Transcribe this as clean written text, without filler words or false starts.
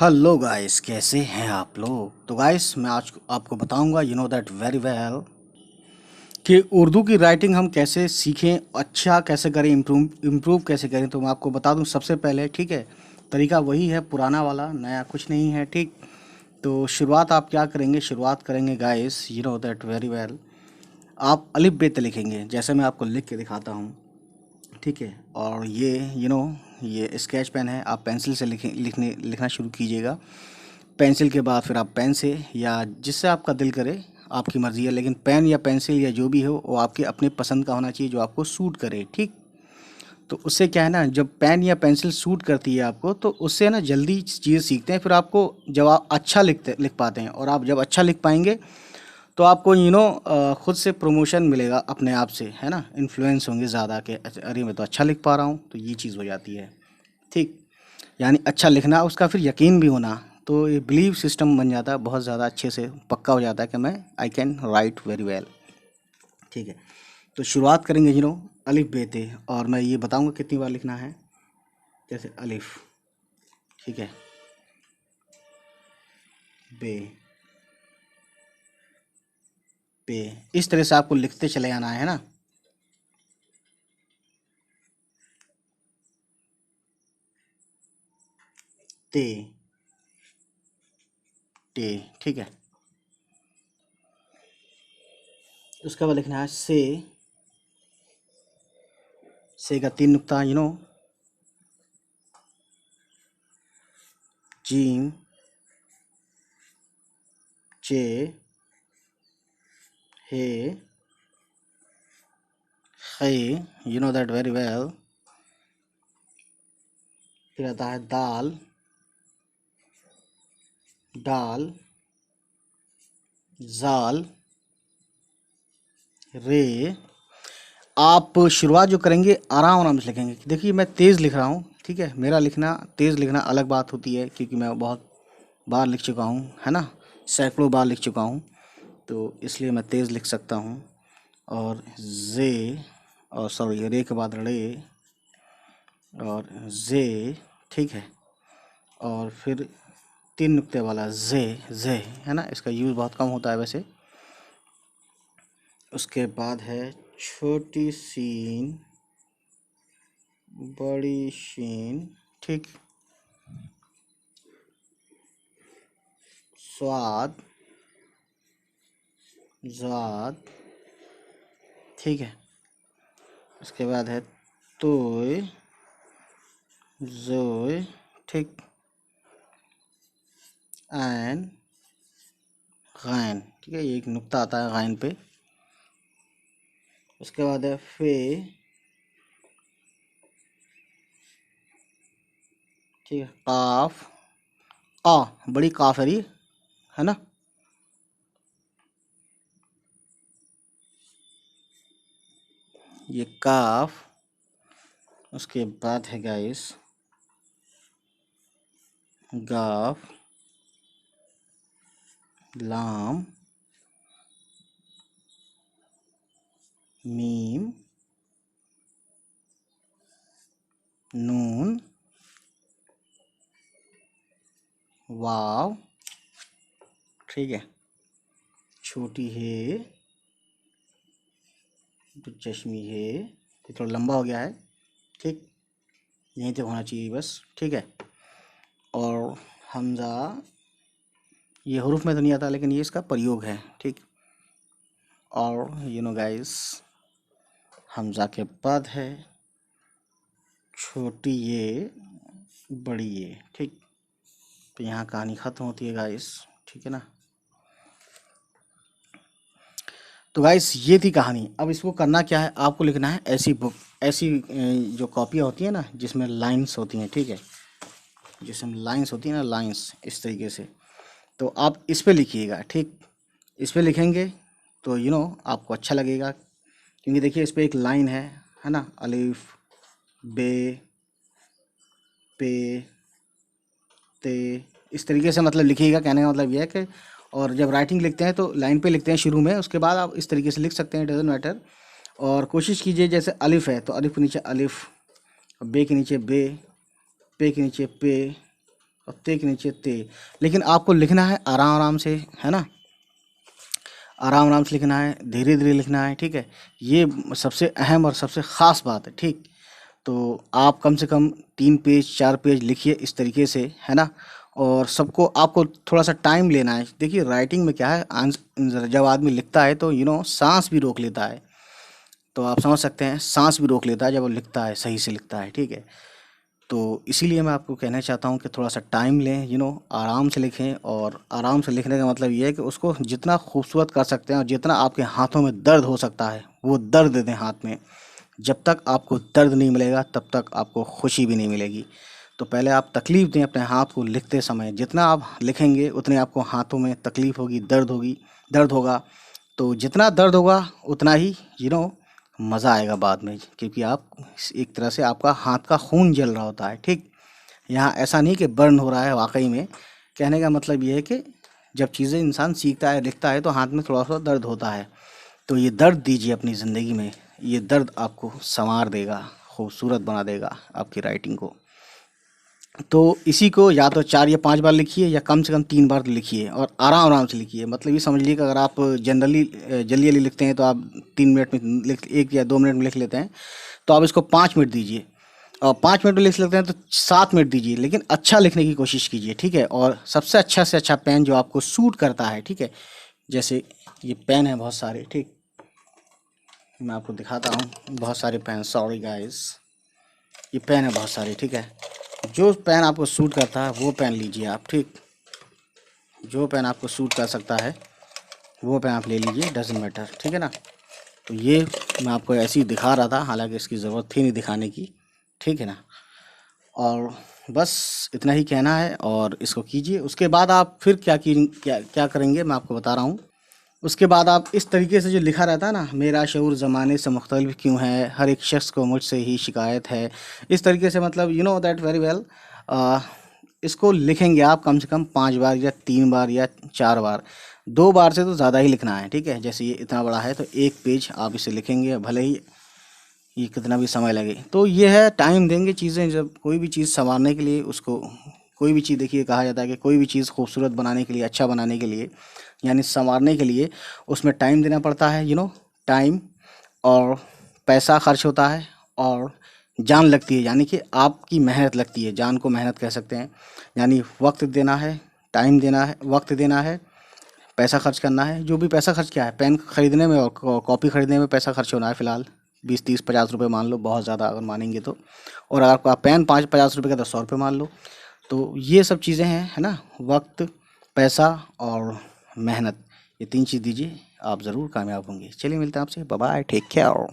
Hello guys, कैसे हैं आप लोग। तो गाइस, मैं आज आपको बताऊंगा दैट वेरी वेल कि उर्दू की राइटिंग हम कैसे सीखें, अच्छा कैसे करें, इम्प्रूव कैसे करें। तो मैं आपको बता दूं सबसे पहले, ठीक है। तरीका वही है, पुराना वाला, नया कुछ नहीं है, ठीक। तो शुरुआत आप क्या करेंगे, शुरुआत करेंगे गाइस, दैट वेरी वेल। आप अलिफ बे ते लिखेंगे, जैसे मैं आपको लिख के दिखाता हूँ, ठीक है। और ये ये स्केच पेन है, आप पेंसिल से लिखना शुरू कीजिएगा। पेंसिल के बाद फिर आप पेन से, या जिससे आपका दिल करे, आपकी मर्ज़ी है, लेकिन पेन या पेंसिल या जो भी हो वो आपके अपने पसंद का होना चाहिए, जो आपको सूट करे, ठीक। तो उससे क्या है ना, जब पेन या पेंसिल सूट करती है आपको, तो उससे ना जल्दी चीज़ सीखते हैं। फिर आपको जब आप अच्छा लिख पाते हैं, और आप जब अच्छा लिख पाएंगे तो आपको खुद से प्रमोशन मिलेगा अपने आप से, है ना। इन्फ्लुएंस होंगे ज़्यादा के, अरे मैं तो अच्छा लिख पा रहा हूँ, तो ये चीज़ हो जाती है, ठीक। यानी अच्छा लिखना, उसका फिर यकीन भी होना, तो ये बिलीव सिस्टम बन जाता है, बहुत ज़्यादा अच्छे से पक्का हो जाता है कि मैं I can write very well, ठीक है। तो शुरुआत करेंगे अलिफ बे ते, और मैं ये बताऊंगा कितनी बार लिखना है। जैसे अलिफ, ठीक है, बे, पे, इस तरह से आपको लिखते चले आना है ना। ते, टे, ठीक है। उसके बाद लिखना है से का तीन नुक्ता, जीम, चे, हे, खे, दैट वेरी वेल। फिर आता है दाल, डाल, जाल, रे। आप शुरुआत जो करेंगे आराम आराम से लिखेंगे। देखिए मैं तेज़ लिख रहा हूँ, ठीक है। मेरा लिखना, तेज़ लिखना अलग बात होती है, क्योंकि मैं बहुत बार लिख चुका हूँ, है ना, सैकड़ों बार लिख चुका हूँ, तो इसलिए मैं तेज़ लिख सकता हूँ। और जे, और सॉरी, रे के बाद रे, और जे, ठीक है। और फिर तीन नुक्ते वाला जे, है ना, इसका यूज़ बहुत कम होता है वैसे। उसके बाद है छोटी सीन, बड़ी शीन, ठीक। स्वाद, स्वाद, ठीक है। उसके बाद है तोय, जोय, ठीक। एन, गैन, ठीक है, ये एक नुक्ता आता है गैन पे। उसके बाद है फे, ठीक है। काफ, का, बड़ी काफ है ना। ये काफ। उसके बाद है गाइस गाफ, लाम, मीम, नून, वाव, ठीक है। छोटी है, तो चश्मी है, ये थोड़ा लंबा हो गया है, ठीक। यहीं तक होना चाहिए बस, ठीक है। और हमज़ा, ये हरूफ में तो नहीं आता, लेकिन ये इसका प्रयोग है, ठीक। और गाइस, हमज़ा के बाद है छोटी ये, बड़ी ये, ठीक। तो यहाँ कहानी ख़त्म होती है गाइस, ठीक है ना। तो गाइस ये थी कहानी। अब इसको करना क्या है, आपको लिखना है ऐसी बुक, ऐसी जो कॉपियाँ होती है ना, जिसमें लाइंस होती हैं, ठीक है। जिसमें लाइंस होती है ना, लाइंस इस तरीके से, तो आप इस पे लिखिएगा, ठीक। इस पे लिखेंगे तो आपको अच्छा लगेगा, क्योंकि देखिए इस पे एक लाइन है ना, अलिफ, बे, पे, ते, इस तरीके से मतलब लिखिएगा। कहने का मतलब यह है कि, और जब राइटिंग लिखते हैं तो लाइन पे लिखते हैं शुरू में, उसके बाद आप इस तरीके से लिख सकते हैं, डजेंट मैटर। और कोशिश कीजिए, जैसे अलिफ है तो अलिफ के नीचे अलिफ, बे के नीचे बे, पे के नीचे पे, और ते के नीचे ते। लेकिन आपको लिखना है आराम आराम से, है ना, आराम आराम से लिखना है, धीरे धीरे लिखना है, ठीक है। ये सबसे अहम और सबसे ख़ास बात है, ठीक। तो आप कम से कम 3 पेज 4 पेज लिखिए इस तरीके से, है ना। और सबको आपको थोड़ा सा टाइम लेना है। देखिए राइटिंग में क्या है, जब आदमी लिखता है तो सांस भी रोक लेता है। तो आप समझ सकते हैं, सांस भी रोक लेता है जब वो लिखता है, सही से लिखता है, ठीक है। तो इसीलिए मैं आपको कहना चाहता हूँ कि थोड़ा सा टाइम लें, आराम से लिखें। और आराम से लिखने का मतलब ये है कि उसको जितना खूबसूरत कर सकते हैं और जितना आपके हाथों में दर्द हो सकता है वो दर्द दे दें हाथ में। जब तक आपको दर्द नहीं मिलेगा तब तक आपको खुशी भी नहीं मिलेगी। तो पहले आप तकलीफ़ दें अपने हाथ को लिखते समय। जितना आप लिखेंगे उतने आपको हाथों में तकलीफ़ होगी, दर्द होगा। तो जितना दर्द होगा उतना ही मज़ा आएगा बाद में, क्योंकि आप एक तरह से आपका हाथ का खून जल रहा होता है, ठीक। यहाँ ऐसा नहीं कि बर्न हो रहा है वाकई में। कहने का मतलब ये है कि जब चीज़ें इंसान सीखता है, लिखता है, तो हाथ में थोड़ा सा दर्द होता है। तो ये दर्द दीजिए अपनी ज़िंदगी में। ये दर्द आपको संवार देगा, खूबसूरत बना देगा आपकी राइटिंग को। तो इसी को या तो 4 या 5 बार लिखिए या कम से कम 3 बार लिखिए और आराम आराम से लिखिए। मतलब ये समझ लीजिए कि अगर आप जनरली जल्दी जल्दी लिखते हैं तो आप 3 मिनट में लिख, 1 या 2 मिनट में लिख लेते हैं, तो आप इसको 5 मिनट दीजिए। और 5 मिनट में लिख लेते हैं तो 7 मिनट दीजिए, लेकिन अच्छा लिखने की कोशिश कीजिए, ठीक है। और सबसे अच्छा से अच्छा पेन जो आपको सूट करता है, ठीक है। जैसे ये पेन है बहुत सारे, ठीक। मैं आपको दिखाता हूँ बहुत सारे पेन, सॉरी गाइस। ये पेन है बहुत सारे, ठीक है। जो पेन आपको सूट करता है वो पेन लीजिए आप, ठीक। जो पेन आपको सूट कर सकता है वो पेन आप ले लीजिए, डजंट मैटर, ठीक है ना। तो ये मैं आपको ऐसे ही दिखा रहा था, हालांकि इसकी ज़रूरत थी नहीं दिखाने की, ठीक है ना। और बस इतना ही कहना है और इसको कीजिए। उसके बाद आप फिर क्या क्या करेंगे मैं आपको बता रहा हूँ। उसके बाद आप इस तरीके से जो लिखा रहता है ना, मेरा शऊर ज़माने से मुख्तलिफ क्यों है, हर एक शख्स को मुझसे ही शिकायत है, इस तरीके से, मतलब दैट वेरी वेल। इसको लिखेंगे आप कम से कम 5 बार या 3 बार या 4 बार। 2 बार से तो ज़्यादा ही लिखना है, ठीक है। जैसे ये इतना बड़ा है तो 1 पेज आप इसे लिखेंगे, भले ही ये कितना भी समय लगे। तो ये है, टाइम देंगे। चीज़ें जब कोई भी चीज़ संवारने के लिए, उसको कोई भी चीज़, देखिए कहा जाता है कि कोई भी चीज़ खूबसूरत बनाने के लिए, अच्छा बनाने के लिए, यानी संवारने के लिए उसमें टाइम देना पड़ता है, टाइम और पैसा खर्च होता है और जान लगती है, यानी कि आपकी मेहनत लगती है। जान को मेहनत कह सकते हैं। यानी वक्त देना है, टाइम देना है, वक्त देना है, पैसा खर्च करना है। जो भी पैसा खर्च किया है पेन खरीदने में और कॉपी खरीदने में पैसा खर्च होना है फ़िलहाल 20 30 50 रुपये मान लो, बहुत ज़्यादा अगर मानेंगे तो। और अगर आपका पेन 5 50 रुपये का तो 100 रुपये मान लो। तो ये सब चीज़ें हैं, है ना। वक्त, पैसा और मेहनत, ये 3 चीज़ दीजिए, आप ज़रूर कामयाब होंगे। चलिए मिलते हैं आपसे, बाय बाय, टेक केयर।